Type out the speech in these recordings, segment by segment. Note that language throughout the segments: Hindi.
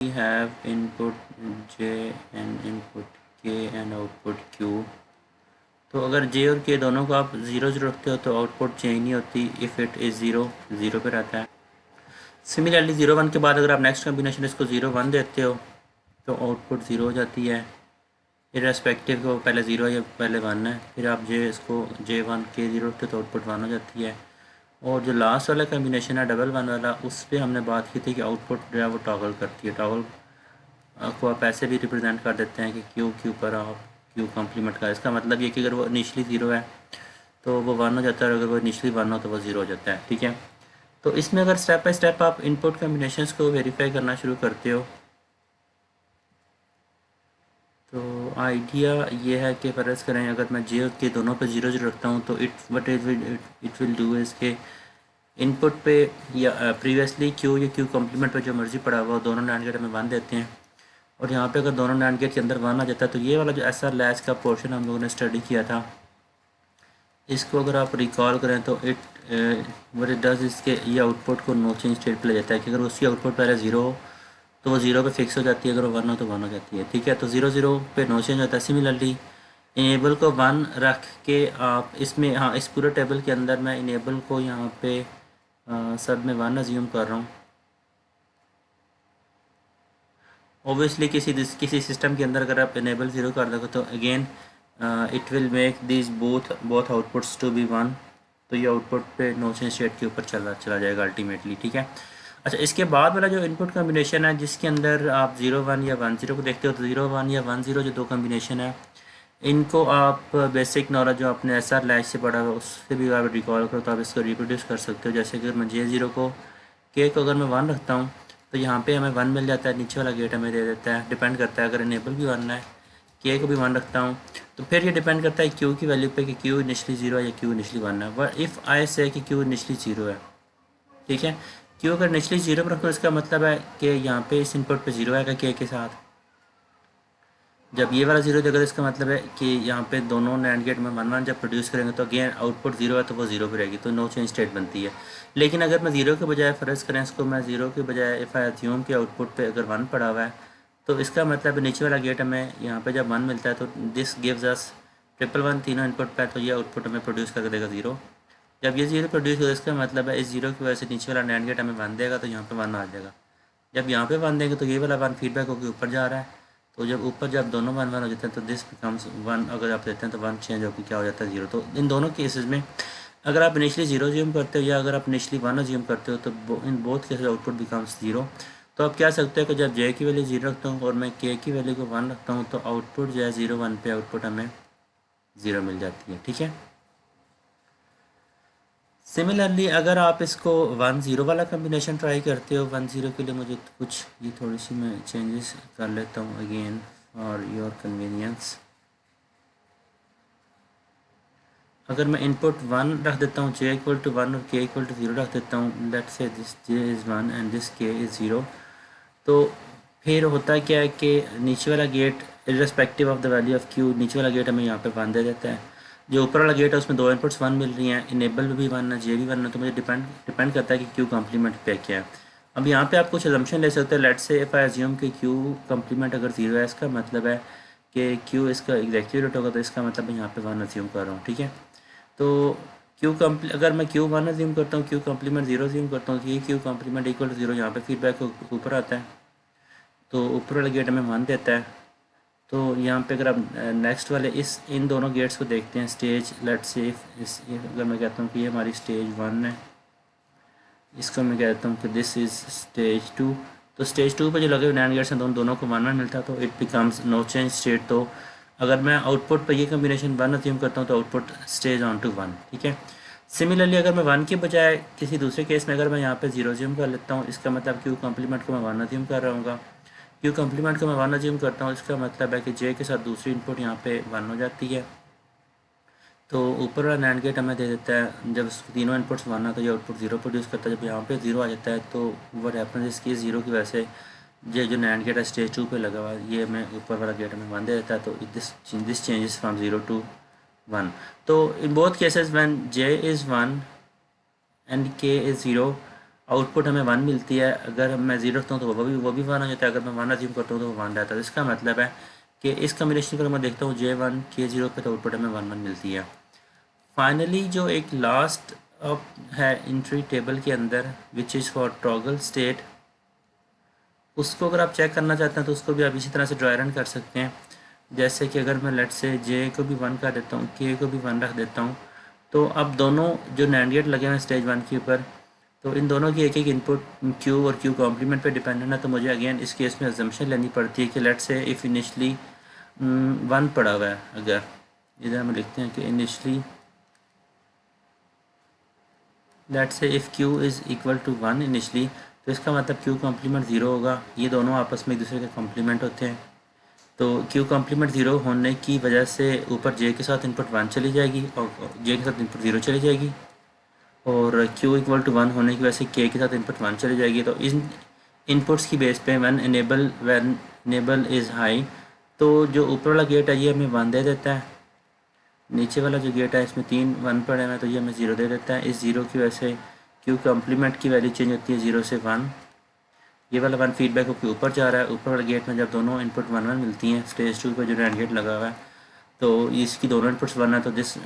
we have input j and input k and output q. तो अगर j और k दोनों को आप 0 0 रखते हो तो आउटपुट चेंज नहीं होती, इफ़ इट इज़ 0 0 पे रहता है। सिमिलरली 0 1 के बाद अगर आप नेक्स्ट कम्बिनेशन इसको 0 1 देते हो तो आउटपुट 0 हो जाती है, इररेस्पेक्टिव को पहले 0 है या पहले 1 है। फिर आप इसको J1 के 0 रखते हो तो आउटपुट 1 हो जाती है। और जो लास्ट वाला कम्बिनेशन है डबल 1 वाला, उस पर हमने बात की थी कि आउटपुट जो है वो टॉगल करती है। टॉगल को आप ऐसे भी रिप्रेजेंट कर देते हैं कि क्यू पर आप क्यू कम्प्लीमेंट का, इसका मतलब ये कि अगर वो इनिशली 0 है तो वो 1 हो जाता है, और अगर वो इनिशली 1 हो तो वो 0 हो जाता है। ठीक है, तो इसमें अगर स्टेप बाय स्टेप आप इनपुट कम्बिनेशंस को वेरीफाई करना शुरू करते हो तो आइडिया ये है कि फ़र्ज़ करें अगर मैं जे के दोनों पे 0 0 रखता हूँ तो इट विल डू इज़ के इनपुट पे या प्रीवियसली क्यू या क्यू कम्प्लीमेंट पे जो मर्ज़ी पड़ा हुआ दोनों नैंड गेट में 1 देते हैं, और यहाँ पे अगर दोनों नैंड गेट के अंदर 1 आ जाता है तो ये वाला जो ऐसा लैच का पोर्शन हम लोगों ने स्टडी किया था, इसको अगर आप रिकॉल करें तो व्हाट इट डज इसके ये आउटपुट को नो चेंज स्टेट पे ले जाता है कि अगर उसकी आउटपुट पहले 0 हो तो वो 0 पे फिक्स हो जाती है, अगर वो 1 हो तो 1 हो जाती है। ठीक है, तो 0 0 पे नो चेंज होता है। सिमिलरली इनेबल को 1 रख के आप इसमें, हाँ, इस पूरे टेबल के अंदर मैं इनेबल को यहाँ पे सब में 1 अज्यूम कर रहा हूँ। ऑब्वियसली किसी सिस्टम के अंदर अगर आप इनेबल 0 कर दोगे तो again it will make this both outputs to be 1, तो ये आउटपुट पे नो चेंज स्टेट के ऊपर चला जाएगा अल्टीमेटली। ठीक है, अच्छा, इसके बाद वाला जो इनपुट कम्बिनेशन है जिसके अंदर आप 0 1 या 1 0 को देखते हो, तो 0 1 या 1 0 जो दो कम्बिनेशन है इनको आप बेसिक नॉलेज जो आपने एस आर लैच से पढ़ा हुआ उससे भी आप रिकॉल करो तो आप इसको रिप्रोड्यूस कर सकते हो। जैसे कि मैं J0 को के को अगर मैं 1 रखता हूँ तो यहाँ पे हमें 1 मिल जाता है, नीचे वाला गेट हमें दे देता है, डिपेंड करता है। अगर इनेबल भी 1 है, के को भी 1 रखता हूँ तो फिर ये डिपेंड करता है क्यू की वैल्यू पे कि क्यू इनिशली 0 है या क्यू इनिशली 1 है। बट इफ़ आई से कि क्यू इनिशली 0 है, ठीक है, क्यू अगर इनिशली 0 पर रखो इसका मतलब है कि यहाँ पे इस इनपुट पे 0 आएगा के साथ। जब ये वाला 0 देगा तो इसका मतलब है कि यहाँ पे दोनों नैंड गेट में 1 1 जब प्रोड्यूस करेंगे तो अगेन आउटपुट 0 है तो वो 0 पे रहेगी, तो नो चेंज स्टेट बनती है। लेकिन अगर मैं 0 के बजाय फ़र्ज़ करें इसको, मैं 0 के बजाय इफ़ आई अज्यूम के आउटपुट पे अगर 1 पड़ा हुआ है तो इसका मतलब नीचे वाला गेट हमें यहाँ पे जब 1 मिलता है तो दिस गिव्स अस 1 1 तीनों इनपुट पे, तो ये आउटपुट हमें प्रोड्यूस करके देगा 0। जब ये 0 प्रोड्यूस होगा इसका मतलब है इस 0 की वजह से नीचे वाला नैंड गेट हमें 1 देगा तो यहाँ पे 1 आ जाएगा। जब यहाँ पे 1 देंगे तो ये वाला 1 फीडबैक होकर ऊपर जा रहा है, तो जब ऊपर जब दोनों 1 1 हो जाते हैं तो दिस बिकम्स 1, अगर आप देते हैं तो 1 चेंज होकर क्या हो जाता है 0। तो इन दोनों केसेस में अगर आप इनिशली 0 अज्यूम करते हो या अगर आप इनिशली 1 अज्यूम करते हो तो in both cases output becomes 0। तो आप क्या सकते हैं कि जब जे की वैल्यू 0 रखता हूँ और मैं के की वैल्यू को 1 रखता हूँ तो आउटपुट जो है 0 1 पे आउटपुट हमें 0 मिल जाती है। ठीक है, सिमिलरली अगर आप इसको 1 0 वाला कम्बिनेशन ट्राई करते हो, 1 0 के लिए मुझे कुछ ये थोड़ी सी मैं चेंजेस कर लेता हूँ अगेन फॉर योर कन्वीनियंस। अगर मैं इनपुट 1 रख देता हूँ, J इक्वल टू 1 और K इक्वल टू 0 रख देता हूँ, let's say this J is 1 and this K is 0, तो फिर होता क्या है कि नीचे वाला gate irrespective of the value of Q, नीचे वाला गेट हमें यहाँ पे 1 दे देता है। जो ऊपर वाला गेट है उसमें दो इनपुट्स 1 मिल रही हैं, इनेबल भी 1 है, J भी 1 है, तो मुझे डिपेंड करता है कि Q कम्प्लीमेंट पे क्या है। अब यहाँ पे आप कुछ असम्पशन ले सकते हो। Let's say if I assume कि Q कम्प्लीमेंट अगर 0 है, इसका मतलब है कि Q इसका एग्जैक्टिव रेट होगा, तो इसका मतलब मैं यहाँ पे 1 अज्यूम कर रहा हूँ। ठीक है, तो अगर मैं Q 1 अज्यूम करता हूँ, Q कम्प्लीमेंट 0 अज्यूम करता हूँ, तो ये Q कम्प्लीमेंट इक्वल टू 0 यहाँ पे फीडबैक ऊपर आता है, तो ऊपर वाला गेट हमें 1 देता है। तो यहाँ पे अगर आप नेक्स्ट वाले इन दोनों गेट्स को देखते हैं, स्टेज लेट से अगर मैं कहता हूँ कि ये हमारी स्टेज 1 है, इसको मैं कहता हूँ कि दिस इज़ स्टेज 2, तो स्टेज 2 पे जो लगे हुए नैंड गेट्स हैं दोनों को 1 1 मिलता है, तो it becomes no change state. तो अगर मैं आउटपुट पर ये कम्बिनेशन 1 अज्यूम करता हूँ तो आउटपुट स्टेज ऑन टू 1। ठीक है, सिमिलरली अगर मैं 1 के बजाय किसी दूसरे केस में अगर मैं यहाँ पे 0 अज्यूम कर लेता हूँ, इसका मतलब Q कम्प्लीमेंट को मैं 1 अज्यूम कर रहा हूँ। Q कम्प्लीमेंट को मैं 1 अज्यूम करता हूँ, इसका मतलब है कि J के साथ दूसरी इनपुट यहाँ पे 1 हो जाती है, तो ऊपर वाला नैंड गेट हमें दे देता है जब तीनों इनपुट्स 1 है तो ये आउटपुट 0 प्रोड्यूस करता है। जब यहाँ पे 0 आ जाता है तो व्हाट हैपेंस इसकी 0 की वजह से ये जो नैंड गेट है स्टेज 2 पे लगा हुआ है, ये हमें ऊपर वाला गेट हमें 1 दे देता है, तो दिस चेंजेस फ्रॉम 0 to 1। तो in both cases when J is 1 and K is 0, output हमें 1 मिलती है, अगर मैं 0 रखता हूँ तो वो भी 1 हो जाता है, अगर मैं 1 अज्यूम करता हूँ तो वो 1 रहता है। तो इसका मतलब है कि इस कम्बिनेशन को मैं देखता हूँ J1 K0 पे, तो आउटपुट हमें 1 1 मिलती है। फाइनली जो एक लास्ट है एंट्री टेबल के अंदर which is for toggle state, उसको अगर आप चेक करना चाहते हैं तो उसको भी आप इसी तरह से ड्राई रन कर सकते हैं। जैसे कि अगर मैं लेट से J को भी 1 कर देता हूँ, K को भी 1 रख देता हूँ, तो अब दोनों जो NAND गेट लगे हुए हैं स्टेज 1 के ऊपर, तो इन दोनों की एक एक इनपुट Q और Q कॉम्प्लीमेंट पे डिपेंडेंट है। तो मुझे अगेन इस केस में अजम्पशन लेनी पड़ती है कि लेट से इफ़ इनिशली 1 पड़ा हुआ है, अगर इधर हम लिखते हैं कि initially let say if Q is equal to 1 initially, तो इसका मतलब Q कॉम्प्लीमेंट 0 होगा। ये दोनों आपस में एक दूसरे के कॉम्प्लीमेंट होते हैं। तो Q कॉम्प्लीमेंट 0 होने की वजह से ऊपर J के साथ इनपुट 1 चली जाएगी और J के साथ इनपुट 0 चली जाएगी, और Q इक्वल टू 1 होने की वजह से K के साथ इनपुट 1 चली जाएगी। तो इन इनपुट्स की बेस पे व्हेन इनेबल इज़ हाई, तो जो ऊपर वाला गेट है ये हमें 1 दे देता है, नीचे वाला जो गेट है इसमें 3 1 पड़े हुए हैं तो ये हमें 0 दे देता है। इस 0 की वजह से Q कॉम्प्लीमेंट की वैल्यू चेंज होती है 0 से 1, ये वाला 1 फीडबैक होकर ऊपर जा रहा है। ऊपर वाले गेट में जब दोनों इनपुट 1 1 मिलती हैं, स्टेज 2 पर जो NAND गेट लगा हुआ है, तो इसकी दोनों इनपुट्स 1 है, तो दिस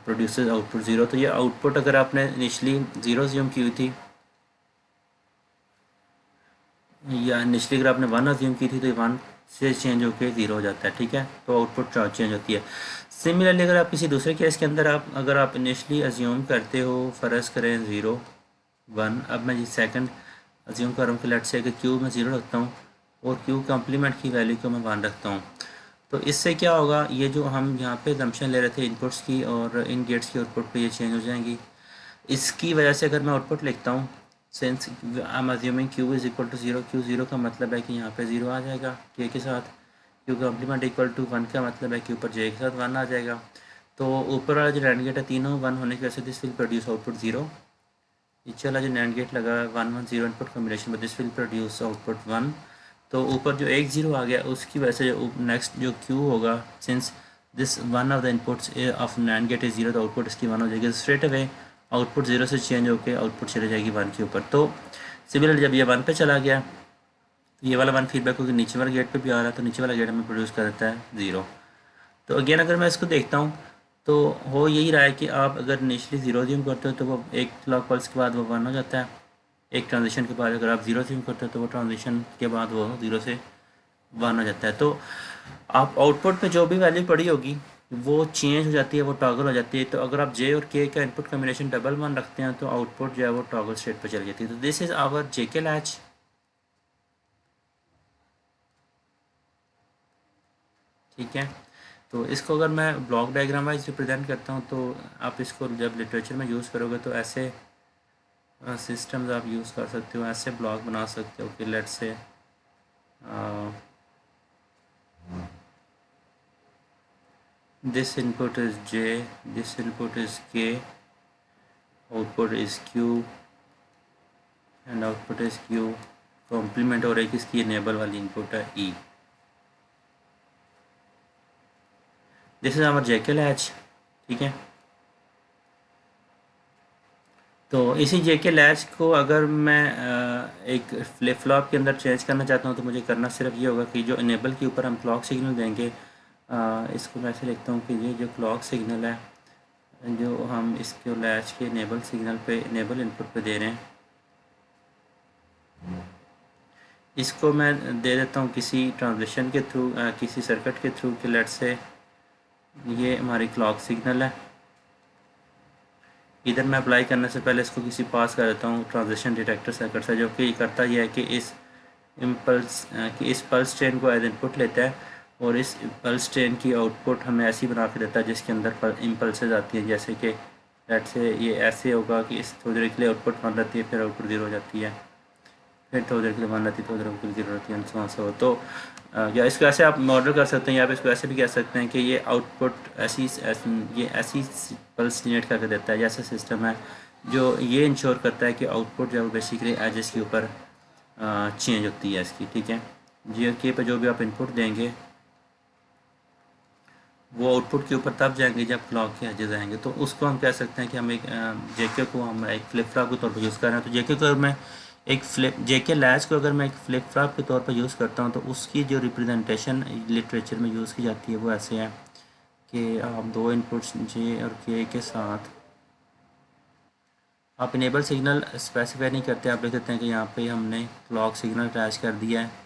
प्रोड्यूसेस आउटपुट 0। तो ये आउटपुट अगर आपने इनिशली 0 अज्यूम की हुई थी, या इनिशली अगर आपने 1 अज्यूम की थी, तो ये 1 से चेंज होकर 0 हो जाता है, ठीक है। तो आउटपुट चेंज होती है। सिमिलरली अगर आप किसी दूसरे केस के अंदर अगर आप इनिशली अज्यूम करते हो, फ़र्ज़ करें 0 1, अब मैं ये सेकंड अज्यूम कर रहा हूँ कि लेट से कि Q मैं 0 रखता हूँ और Q कम्प्लीमेंट की वैल्यू को मैं 1 रखता हूँ, तो इससे क्या होगा, ये जो हम यहाँ पे जम्पशन ले रहे थे इनपुट्स की और इन गेट्स की आउटपुट पे, ये चेंज हो जाएंगी। इसकी वजह से अगर मैं आउटपुट लिखता हूँ, since I am assuming Q is equal to 0, Q 0 का मतलब है कि यहाँ पे 0 आ जाएगा K के साथ। Q कम्प्लीमेंट इक्वल टू 1 का मतलब है कि ऊपर J के साथ 1 आ जाएगा। तो ऊपर वाला जो NAND गेट है तीनों 1 होने की वजह से दिस विल प्रोड्यूस आउटपुट 0। नीचे वाला जो NAND गेट लगा है 1 1 0 इनपुट कॉम्बिनेशन में, दिस विल प्रोड्यूस आउटपुट 1। तो ऊपर जो एक 0 आ गया उसकी वजह से जो नेक्स्ट जो Q होगा, since this one of the inputs of NAND gate is 0, तो आउटपुट इसकी 1 हो जाएगी। स्ट्रेट अवे आउटपुट 0 से चेंज होकर आउटपुट चली जाएगी 1 के ऊपर। तो सिमिलर जब ये 1 पे चला गया, तो ये वाला 1 फीडबैक होकर नीचे वाले गेट पे भी आ रहा है, तो नीचे वाला गेट हमें प्रोड्यूस कर देता है 0। तो अगेन अगर मैं इसको देखता हूँ तो हो यही रहा है कि आप अगर इनिशली 0 अज्यूम करते हो तो वो एक क्लॉक पल्स के बाद वो 1 हो जाता है, एक ट्रांजिशन के बाद अगर आप 0 अज्यूम करते हो तो वो ट्रांजिशन के बाद वो 0 से 1 हो जाता है। तो आप आउटपुट में जो भी वैल्यू पड़ी होगी वो चेंज हो जाती है, वो टॉगल हो जाती है। तो अगर आप J और K का इनपुट कम्बिनेशन डबल 1 रखते हैं तो आउटपुट जो है वो टॉगल स्टेट पर चली जाती है। तो this is our JK latch, ठीक है। तो इसको अगर मैं ब्लॉक डायग्राम वाइज रिप्रेजेंट करता हूँ तो आप इसको जब लिटरेचर में यूज़ करोगे तो ऐसे सिस्टम्स आप यूज़ कर सकते हो, ऐसे ब्लॉक बना सकते हो कि let say this input is J, this input is K, output is Q and output is Q complement, और एक इसकी इनेबल वाली इनपुट है E। This is our JK latch, ठीक है। तो इसी JK लैच को अगर मैं एक फ्लिप फ्लॉप के अंदर चेंज करना चाहता हूँ तो मुझे करना सिर्फ ये होगा कि जो इनेबल के ऊपर हम क्लॉक सिग्नल देंगे, इसको मैं ऐसे लिखता हूँ कि ये जो क्लॉक सिग्नल है जो हम इसके लैच के इनेबल सिग्नल पे इनेबल इनपुट पे दे रहे हैं, इसको मैं दे देता हूँ किसी ट्रांजिशन के थ्रू, किसी सर्किट के थ्रू कि लेट से ये हमारी क्लॉक सिग्नल है। इधर मैं अप्लाई करने से पहले इसको किसी पास कर देता हूँ ट्रांजिशन डिटेक्टर सर्किट से, जो कि करता यह है कि इस पल्स ट्रेन को एज इनपुट लेता है और इस पल्स ट्रेन की आउटपुट हमें ऐसी बना के देता है जिसके अंदर इम्पल्सेस आती हैं। जैसे कि लेट से ये ऐसे होगा कि इस थोड़ी देर के लिए आउटपुट 1 रहती है, फिर आउटपुट 0 हो जाती है, फिर थोड़ी देर के लिए 1 रहती है, थोड़ी देर के लिए 0 रहती है, सो तो या इसको ऐसे आप मॉडल कर सकते हैं, या आप इसको ऐसे भी कह सकते हैं कि ये आउटपुट ये ऐसी पल्स जनरेट करके देता है, जैसा सिस्टम है जो ये इंश्योर करता है कि आउटपुट जो है वो बेसिकली एजेस के ऊपर चेंज होती है इसकी, ठीक है। J और K पर जो भी आप इनपुट देंगे वो आउटपुट के ऊपर तब जाएंगे जब क्लॉक के एजेस आएंगे। तो उसको हम कह सकते हैं कि हम एक जेके को हम एक फ्लिप फ्लॉप के तौर पर यूज़ कर रहे हैं। तो जेके को मैं एक फ्लिप जेके लैच को अगर मैं एक फ्लिप फ्लॉप के तौर पर यूज़ करता हूँ तो उसकी जो रिप्रेजेंटेशन लिटरेचर में यूज़ की जाती है वो ऐसे है कि आप दो इनपुट्स जे और के साथ आप इनेबल सिग्नल स्पेसिफाई नहीं करते, आप लिख देते हैं कि यहाँ पे हमने क्लॉक सिग्नल अटैच कर दिया है